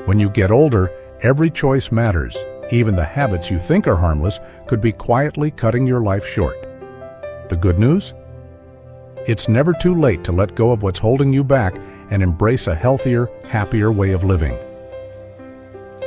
When you get older, every choice matters. Even the habits you think are harmless could be quietly cutting your life short. The good news? It's never too late to let go of what's holding you back and embrace a healthier, happier way of living.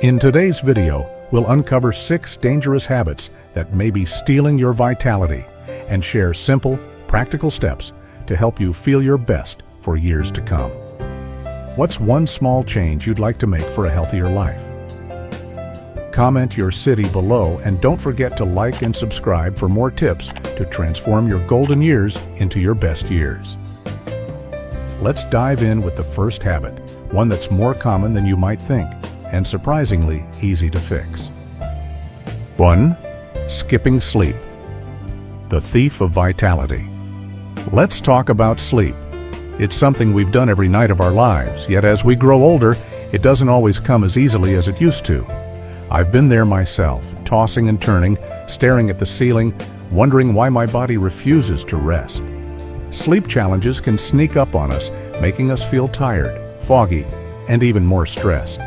In today's video, we'll uncover 6 dangerous habits that may be stealing your vitality and share simple, practical steps to help you feel your best for years to come. What's one small change you'd like to make for a healthier life? Comment your city below and don't forget to like and subscribe for more tips to transform your golden years into your best years. Let's dive in with the first habit, one that's more common than you might think and surprisingly easy to fix. 1. Skipping sleep. The thief of vitality. Let's talk about sleep. It's something we've done every night of our lives, yet as we grow older, it doesn't always come as easily as it used to. I've been there myself, tossing and turning, staring at the ceiling, wondering why my body refuses to rest. Sleep challenges can sneak up on us, making us feel tired, foggy, and even more stressed.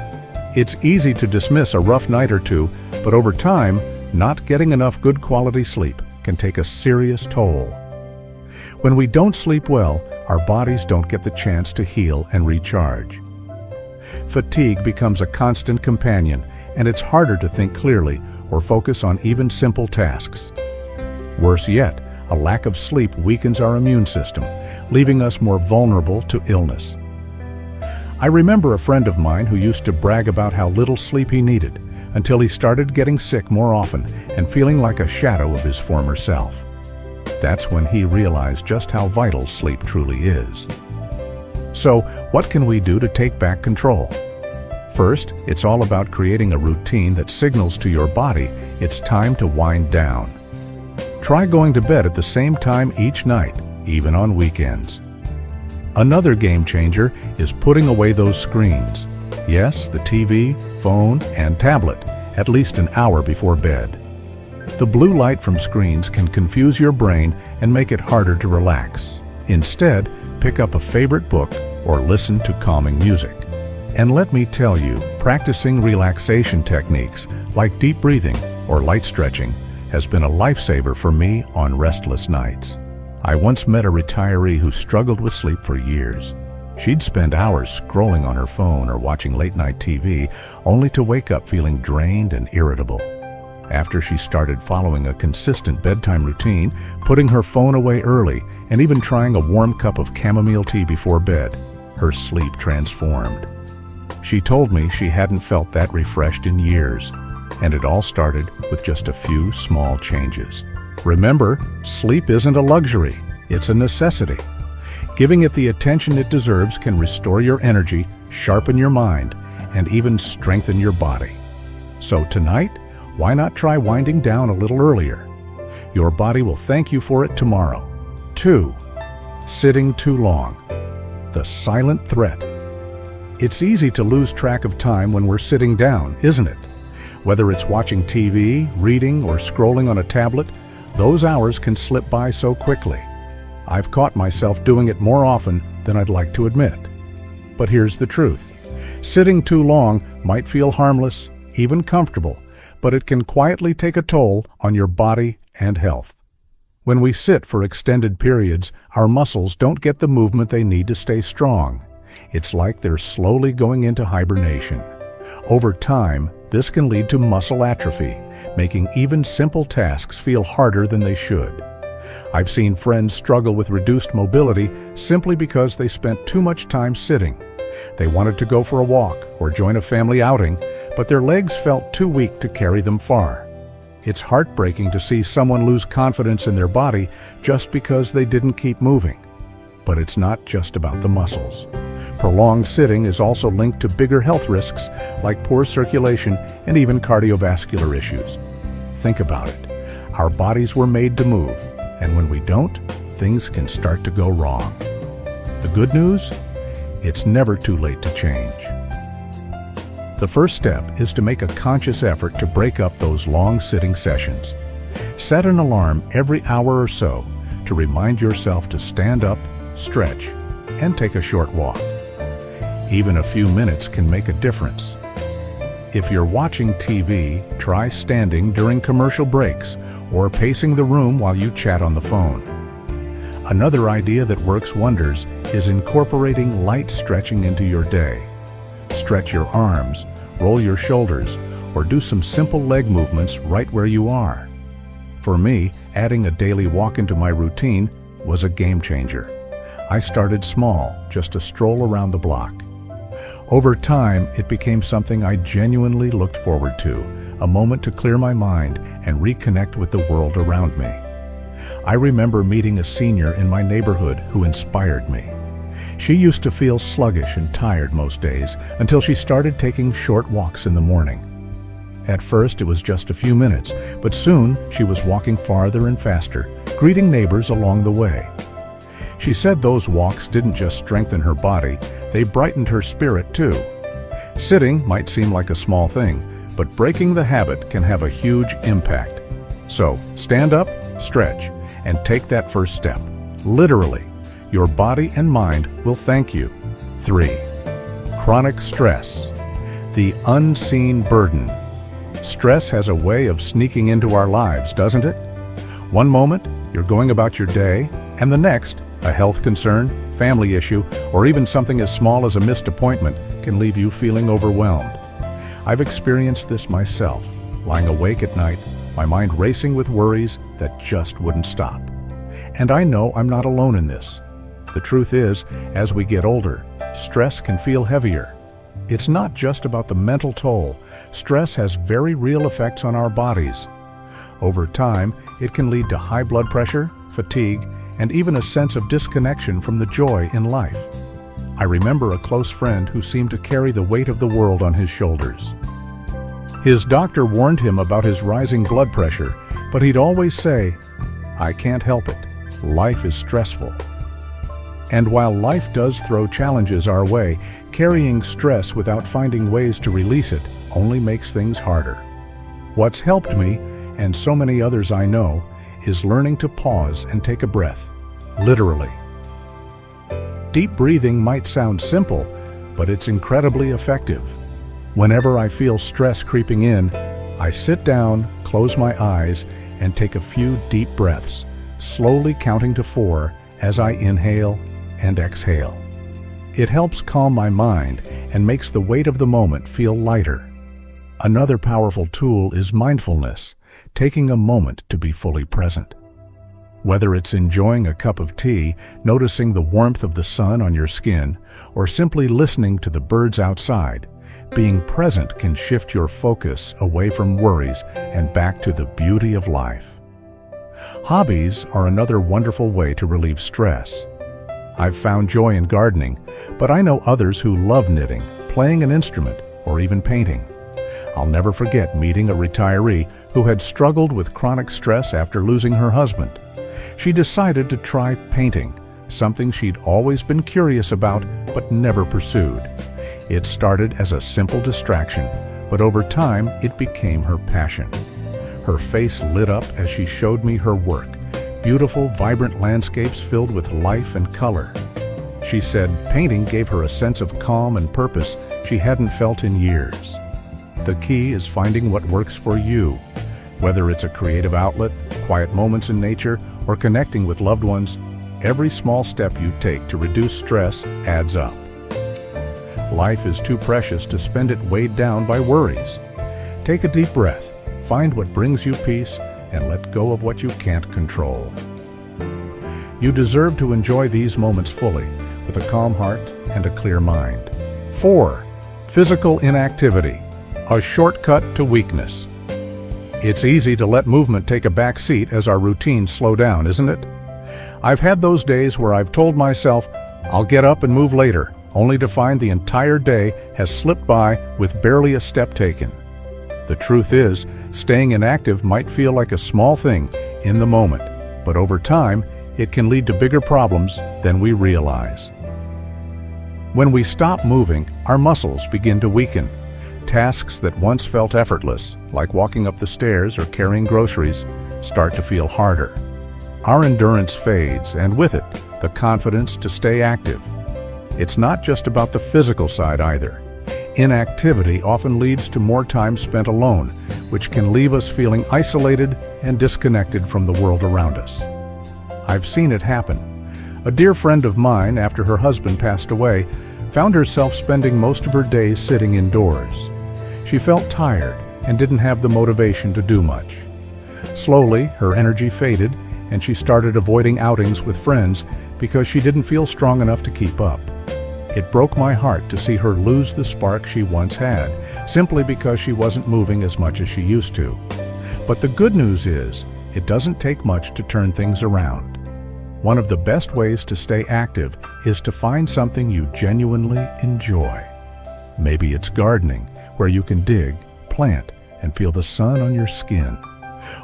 It's easy to dismiss a rough night or two, but over time, not getting enough good quality sleep can take a serious toll. When we don't sleep well, our bodies don't get the chance to heal and recharge. Fatigue becomes a constant companion, and it's harder to think clearly or focus on even simple tasks. Worse yet, a lack of sleep weakens our immune system, leaving us more vulnerable to illness. I remember a friend of mine who used to brag about how little sleep he needed, until he started getting sick more often and feeling like a shadow of his former self. That's when he realized just how vital sleep truly is. So, what can we do to take back control? First, it's all about creating a routine that signals to your body it's time to wind down. Try going to bed at the same time each night, even on weekends. Another game changer is putting away those screens. Yes, the TV, phone, and tablet, at least an hour before bed. The blue light from screens can confuse your brain and make it harder to relax. Instead, pick up a favorite book or listen to calming music. And let me tell you, practicing relaxation techniques like deep breathing or light stretching has been a lifesaver for me on restless nights. I once met a retiree who struggled with sleep for years. She'd spend hours scrolling on her phone or watching late-night TV, only to wake up feeling drained and irritable. After she started following a consistent bedtime routine, putting her phone away early, and even trying a warm cup of chamomile tea before bed, her sleep transformed. She told me she hadn't felt that refreshed in years, and it all started with just a few small changes. Remember, sleep isn't a luxury, it's a necessity. Giving it the attention it deserves can restore your energy, sharpen your mind, and even strengthen your body. So tonight, why not try winding down a little earlier? Your body will thank you for it tomorrow. 2. Sitting too long. The silent threat. It's easy to lose track of time when we're sitting down, isn't it? Whether it's watching TV, reading, or scrolling on a tablet, those hours can slip by so quickly. I've caught myself doing it more often than I'd like to admit. But here's the truth. Sitting too long might feel harmless, even comfortable, but it can quietly take a toll on your body and health. When we sit for extended periods, our muscles don't get the movement they need to stay strong. It's like they're slowly going into hibernation. Over time, this can lead to muscle atrophy, making even simple tasks feel harder than they should. I've seen friends struggle with reduced mobility simply because they spent too much time sitting. They wanted to go for a walk or join a family outing, but their legs felt too weak to carry them far. It's heartbreaking to see someone lose confidence in their body just because they didn't keep moving. But it's not just about the muscles. Prolonged sitting is also linked to bigger health risks like poor circulation and even cardiovascular issues. Think about it. Our bodies were made to move, and when we don't, things can start to go wrong. The good news? It's never too late to change. The first step is to make a conscious effort to break up those long sitting sessions. Set an alarm every hour or so to remind yourself to stand up, stretch, and take a short walk. Even a few minutes can make a difference. If you're watching TV, try standing during commercial breaks or pacing the room while you chat on the phone. Another idea that works wonders is incorporating light stretching into your day. Stretch your arms, roll your shoulders, or do some simple leg movements right where you are. For me, adding a daily walk into my routine was a game changer. I started small, just a stroll around the block. Over time, it became something I genuinely looked forward to, a moment to clear my mind and reconnect with the world around me. I remember meeting a senior in my neighborhood who inspired me. She used to feel sluggish and tired most days until she started taking short walks in the morning. At first, it was just a few minutes, but soon she was walking farther and faster, greeting neighbors along the way. She said those walks didn't just strengthen her body, they brightened her spirit too. Sitting might seem like a small thing, but breaking the habit can have a huge impact. So, stand up, stretch, and take that first step. Literally, your body and mind will thank you. 3. Chronic stress. The unseen burden. Stress has a way of sneaking into our lives, doesn't it? One moment, you're going about your day, and the next, a health concern, family issue, or even something as small as a missed appointment can leave you feeling overwhelmed. I've experienced this myself, lying awake at night, my mind racing with worries that just wouldn't stop. And I know I'm not alone in this. The truth is, as we get older, stress can feel heavier. It's not just about the mental toll. Stress has very real effects on our bodies. Over time, it can lead to high blood pressure, fatigue, and even a sense of disconnection from the joy in life. I remember a close friend who seemed to carry the weight of the world on his shoulders. His doctor warned him about his rising blood pressure, but he'd always say, "I can't help it. Life is stressful." And while life does throw challenges our way, carrying stress without finding ways to release it only makes things harder. What's helped me, and so many others I know, is learning to pause and take a breath, literally. Deep breathing might sound simple, but it's incredibly effective. Whenever I feel stress creeping in, I sit down, close my eyes, and take a few deep breaths, slowly counting to 4 as I inhale and exhale. It helps calm my mind and makes the weight of the moment feel lighter. Another powerful tool is mindfulness, taking a moment to be fully present. Whether it's enjoying a cup of tea, noticing the warmth of the sun on your skin, or simply listening to the birds outside, being present can shift your focus away from worries and back to the beauty of life. Hobbies are another wonderful way to relieve stress. I've found joy in gardening, but I know others who love knitting, playing an instrument, or even painting. I'll never forget meeting a retiree who had struggled with chronic stress after losing her husband. She decided to try painting, something she'd always been curious about but never pursued. It started as a simple distraction, but over time it became her passion. Her face lit up as she showed me her work, beautiful, vibrant landscapes filled with life and color. She said painting gave her a sense of calm and purpose she hadn't felt in years. The key is finding what works for you. Whether it's a creative outlet, quiet moments in nature, or connecting with loved ones, every small step you take to reduce stress adds up. Life is too precious to spend it weighed down by worries. Take a deep breath, find what brings you peace, and let go of what you can't control. You deserve to enjoy these moments fully, with a calm heart and a clear mind. 4. Physical inactivity, a shortcut to weakness. It's easy to let movement take a back seat as our routines slow down, isn't it? I've had those days where I've told myself, I'll get up and move later, only to find the entire day has slipped by with barely a step taken. The truth is, staying inactive might feel like a small thing in the moment, but over time, it can lead to bigger problems than we realize. When we stop moving, our muscles begin to weaken. Tasks that once felt effortless, like walking up the stairs or carrying groceries, start to feel harder. Our endurance fades, and with it, the confidence to stay active. It's not just about the physical side either. Inactivity often leads to more time spent alone, which can leave us feeling isolated and disconnected from the world around us. I've seen it happen. A dear friend of mine, after her husband passed away, found herself spending most of her days sitting indoors. She felt tired and didn't have the motivation to do much. Slowly, her energy faded, and she started avoiding outings with friends because she didn't feel strong enough to keep up. It broke my heart to see her lose the spark she once had, simply because she wasn't moving as much as she used to. But the good news is, it doesn't take much to turn things around. One of the best ways to stay active is to find something you genuinely enjoy. Maybe it's gardening, where you can dig, plant, and feel the sun on your skin.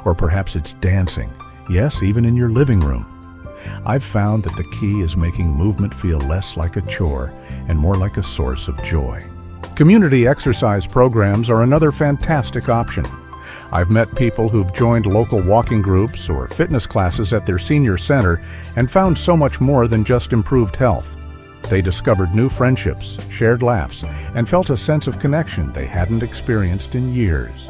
Or perhaps it's dancing, yes, even in your living room. I've found that the key is making movement feel less like a chore and more like a source of joy. Community exercise programs are another fantastic option. I've met people who've joined local walking groups or fitness classes at their senior center and found so much more than just improved health. They discovered new friendships, shared laughs, and felt a sense of connection they hadn't experienced in years.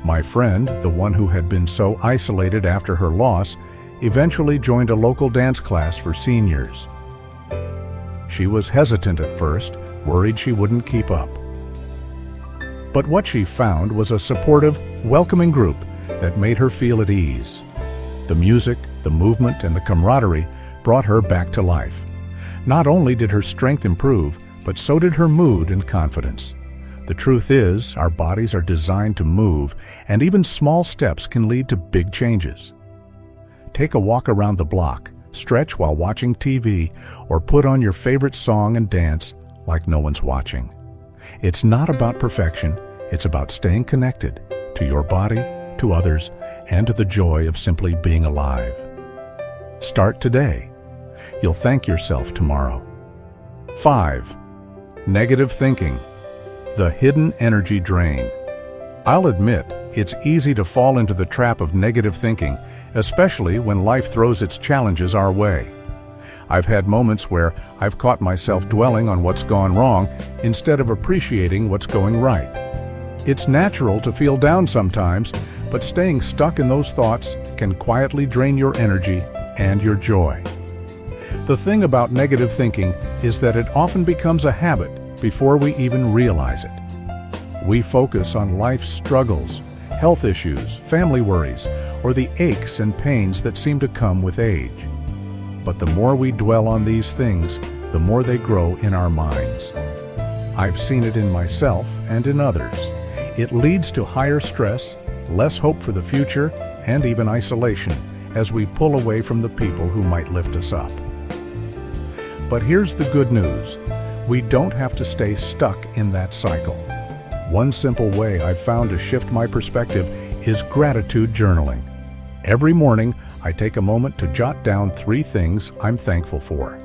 My friend, the one who had been so isolated after her loss, eventually joined a local dance class for seniors. She was hesitant at first, worried she wouldn't keep up. But what she found was a supportive, welcoming group that made her feel at ease. The music, the movement, and the camaraderie brought her back to life. Not only did her strength improve, but so did her mood and confidence. The truth is, our bodies are designed to move, and even small steps can lead to big changes. Take a walk around the block, stretch while watching TV, or put on your favorite song and dance like no one's watching. It's not about perfection, it's about staying connected to your body, to others, and to the joy of simply being alive. Start today. You'll thank yourself tomorrow. 5. Negative thinking. The hidden energy drain. I'll admit, it's easy to fall into the trap of negative thinking, especially when life throws its challenges our way. I've had moments where I've caught myself dwelling on what's gone wrong instead of appreciating what's going right. It's natural to feel down sometimes, but staying stuck in those thoughts can quietly drain your energy and your joy. The thing about negative thinking is that it often becomes a habit before we even realize it. We focus on life's struggles, health issues, family worries, or the aches and pains that seem to come with age. But the more we dwell on these things, the more they grow in our minds. I've seen it in myself and in others. It leads to higher stress, less hope for the future, and even isolation as we pull away from the people who might lift us up. But here's the good news. We don't have to stay stuck in that cycle. One simple way I've found to shift my perspective is gratitude journaling. Every morning, I take a moment to jot down 3 things I'm thankful for.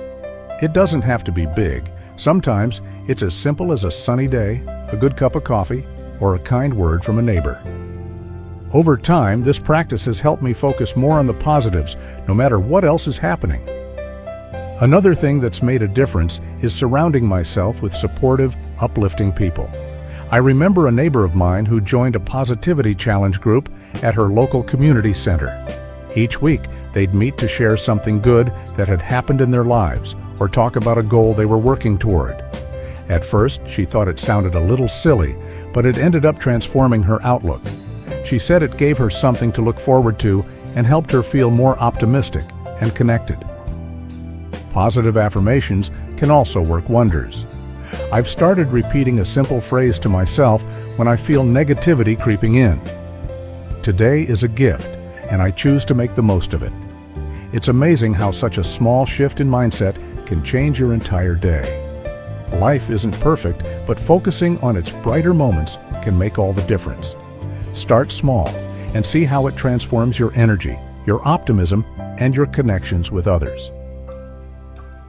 It doesn't have to be big. Sometimes it's as simple as a sunny day, a good cup of coffee, or a kind word from a neighbor. Over time, this practice has helped me focus more on the positives, no matter what else is happening. Another thing that's made a difference is surrounding myself with supportive, uplifting people. I remember a neighbor of mine who joined a positivity challenge group at her local community center. Each week, they'd meet to share something good that had happened in their lives or talk about a goal they were working toward. At first, she thought it sounded a little silly, but it ended up transforming her outlook. She said it gave her something to look forward to and helped her feel more optimistic and connected. Positive affirmations can also work wonders. I've started repeating a simple phrase to myself when I feel negativity creeping in. Today is a gift, and I choose to make the most of it. It's amazing how such a small shift in mindset can change your entire day. Life isn't perfect, but focusing on its brighter moments can make all the difference. Start small and see how it transforms your energy, your optimism, and your connections with others.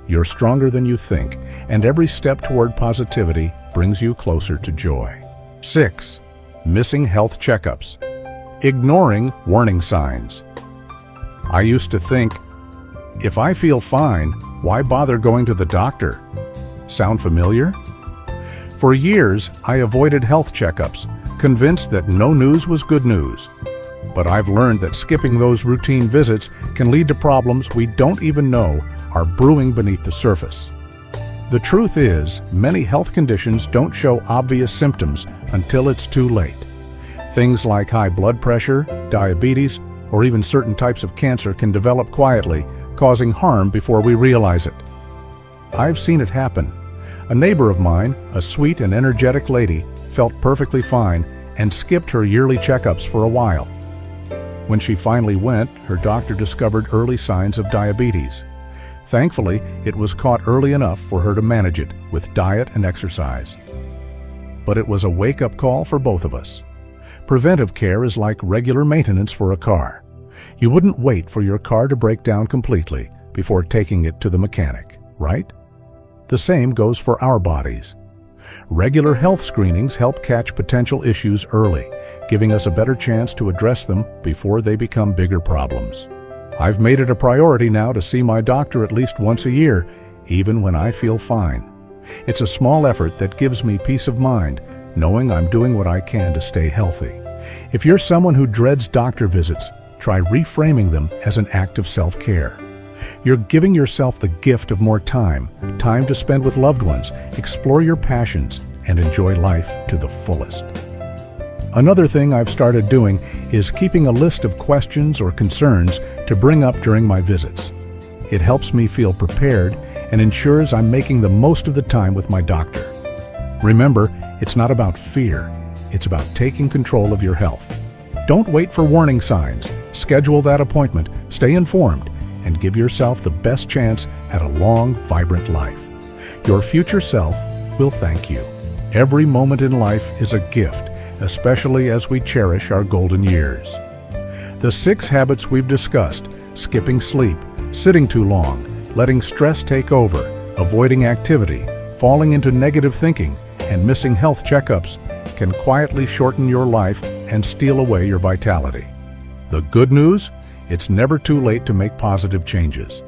You're stronger than you think, and every step toward positivity brings you closer to joy. 6. Missing health checkups. Ignoring warning signs. I used to think, if I feel fine, why bother going to the doctor? Sound familiar? For years, I avoided health checkups, convinced that no news was good news. But I've learned that skipping those routine visits can lead to problems we don't even know are brewing beneath the surface. The truth is, many health conditions don't show obvious symptoms until it's too late. Things like high blood pressure, diabetes, or even certain types of cancer can develop quietly, causing harm before we realize it. I've seen it happen. A neighbor of mine, a sweet and energetic lady, felt perfectly fine and skipped her yearly checkups for a while. When she finally went, her doctor discovered early signs of diabetes. Thankfully, it was caught early enough for her to manage it with diet and exercise. But it was a wake-up call for both of us. Preventive care is like regular maintenance for a car. You wouldn't wait for your car to break down completely before taking it to the mechanic, right? The same goes for our bodies. Regular health screenings help catch potential issues early, giving us a better chance to address them before they become bigger problems. I've made it a priority now to see my doctor at least once a year, even when I feel fine. It's a small effort that gives me peace of mind, knowing I'm doing what I can to stay healthy. If you're someone who dreads doctor visits, try reframing them as an act of self-care. You're giving yourself the gift of more time to spend with loved ones, explore your passions, and enjoy life to the fullest. Another thing I've started doing is keeping a list of questions or concerns to bring up during my visits. It helps me feel prepared and ensures I'm making the most of the time with my doctor. Remember, it's not about fear, it's about taking control of your health. Don't wait for warning signs. Schedule that appointment, stay informed, and give yourself the best chance at a long, vibrant life. Your future self will thank you. Every moment in life is a gift, especially as we cherish our golden years. The 6 habits we've discussed, skipping sleep, sitting too long, letting stress take over, avoiding activity, falling into negative thinking, and missing health checkups, can quietly shorten your life and steal away your vitality. The good news? It's never too late to make positive changes.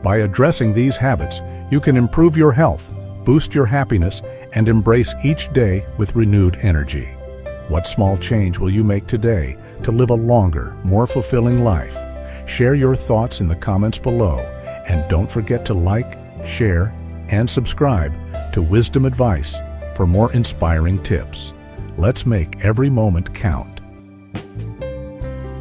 By addressing these habits, you can improve your health, boost your happiness, and embrace each day with renewed energy. What small change will you make today to live a longer, more fulfilling life? Share your thoughts in the comments below, and don't forget to like, share, and subscribe to Wisdom Advice for more inspiring tips. Let's make every moment count.